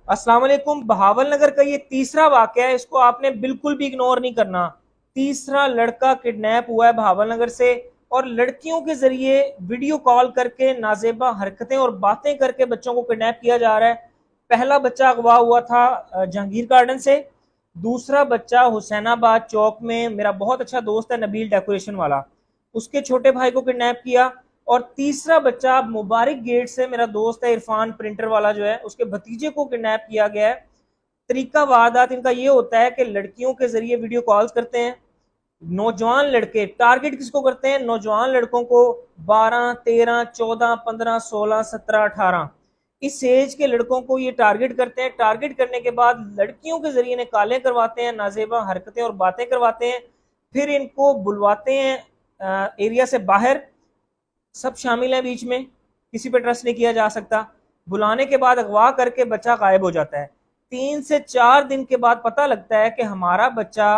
अस्सलाम वालेकुम। बहावल नगर का ये तीसरा वाकया है, इसको आपने बिल्कुल भी इग्नोर नहीं करना। तीसरा लड़का किडनैप हुआ है बहावल नगर से और लड़कियों के जरिए वीडियो कॉल करके नाजेबा हरकतें और बातें करके बच्चों को किडनैप किया जा रहा है। पहला बच्चा अगवा हुआ था जहांगीर गार्डन से। दूसरा बच्चा हुसैनाबाद चौक में, मेरा बहुत अच्छा दोस्त है नबील डेकोरेशन वाला, उसके छोटे भाई को किडनैप किया। और तीसरा बच्चा मुबारक गेट से, मेरा दोस्त है इरफान प्रिंटर वाला जो है, उसके भतीजे को किडनैप किया गया है। तरीका वारदात इनका ये होता है कि लड़कियों के जरिए वीडियो कॉल्स करते हैं। नौजवान लड़के टारगेट किसको करते हैं? नौजवान लड़कों को, 12, 13, 14, 15, 16, 17, 18 इस एज के लड़कों को ये टारगेट करते हैं। टारगेट करने के बाद लड़कियों के जरिए इन्हें कालें करवाते हैं, नाजेबा हरकतें और बातें करवाते हैं। फिर इनको बुलवाते हैं एरिया से बाहर। सब शामिल हैं बीच में, किसी पे ट्रस्ट नहीं किया जा सकता। बुलाने के बाद अगवा करके बच्चा गायब हो जाता है। 3 से 4 दिन के बाद पता लगता है कि हमारा बच्चा,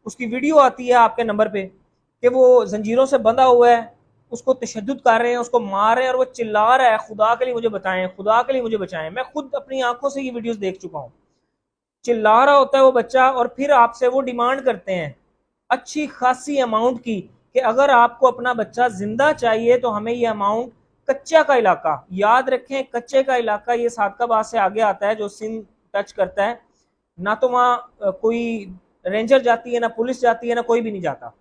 उसकी वीडियो आती है आपके नंबर पे कि वो जंजीरों से बंधा हुआ है, उसको तशद्दुद कर रहे हैं, उसको मार रहे हैं और वो चिल्ला रहा है, खुदा के लिए मुझे बताएं, खुदा के लिए मुझे बचाएं। मैं खुद अपनी आंखों से ये वीडियोस देख चुका हूँ। चिल्ला रहा होता है वो बच्चा और फिर आपसे वो डिमांड करते हैं अच्छी खासी अमाउंट की कि अगर आपको अपना बच्चा जिंदा चाहिए तो हमें ये अमाउंट। कच्चा का इलाका याद रखें, कच्चे का इलाका ये सादकाबाद से आगे आता है जो सिंध टच करता है। ना तो वहाँ कोई रेंजर जाती है, ना पुलिस जाती है, ना कोई भी नहीं जाता।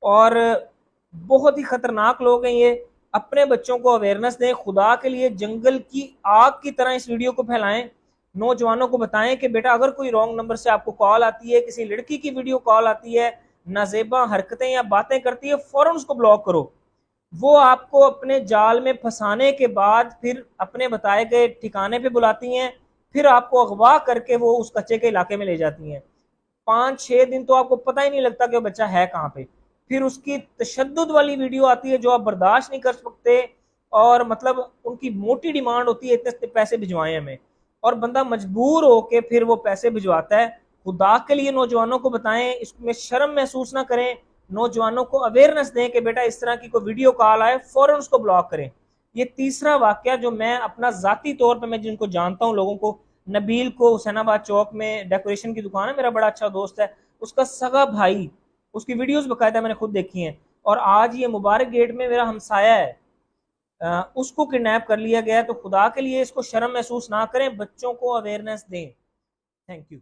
और बहुत ही खतरनाक लोग हैं ये। अपने बच्चों को अवेयरनेस दें, खुदा के लिए जंगल की आग की तरह इस वीडियो को फैलाएं। नौजवानों को बताएं कि बेटा अगर कोई रॉन्ग नंबर से आपको कॉल आती है, किसी लड़की की वीडियो कॉल आती है, नाजेबा हरकतें या बातें करती है, फौरन उसको ब्लॉक करो। वो आपको अपने जाल में फंसाने के बाद फिर अपने बताए गए ठिकाने पे बुलाती हैं, फिर आपको अगवा करके वो उस कच्चे के इलाके में ले जाती हैं। 5-6 दिन तो आपको पता ही नहीं लगता कि वो बच्चा है कहाँ पे। फिर उसकी तशद्दुद वाली वीडियो आती है जो आप बर्दाश्त नहीं कर सकते। और मतलब उनकी मोटी डिमांड होती है, इतने पैसे भिजवाएं हमें, और बंदा मजबूर होके फिर वो पैसे भिजवाता है। खुदा के लिए नौजवानों को बताएं, इसमें शर्म महसूस ना करें। नौजवानों को अवेयरनेस दें कि बेटा इस तरह की कोई वीडियो कॉल आए फौरन उसको ब्लॉक करें। ये तीसरा वाक्य जो मैं अपना जाती तौर पर, मैं जिनको जानता हूँ लोगों को, नबील को हुसैनाबाद चौक में डेकोरेशन की दुकान है, मेरा बड़ा अच्छा दोस्त है, उसका सगा भाई, उसकी वीडियोस बकायदा मैंने खुद देखी हैं। और आज ये मुबारक गेट में मेरा हमसाया है, उसको किडनैप कर लिया गया है। तो खुदा के लिए इसको शर्म महसूस ना करें, बच्चों को अवेयरनेस दें। Thank you.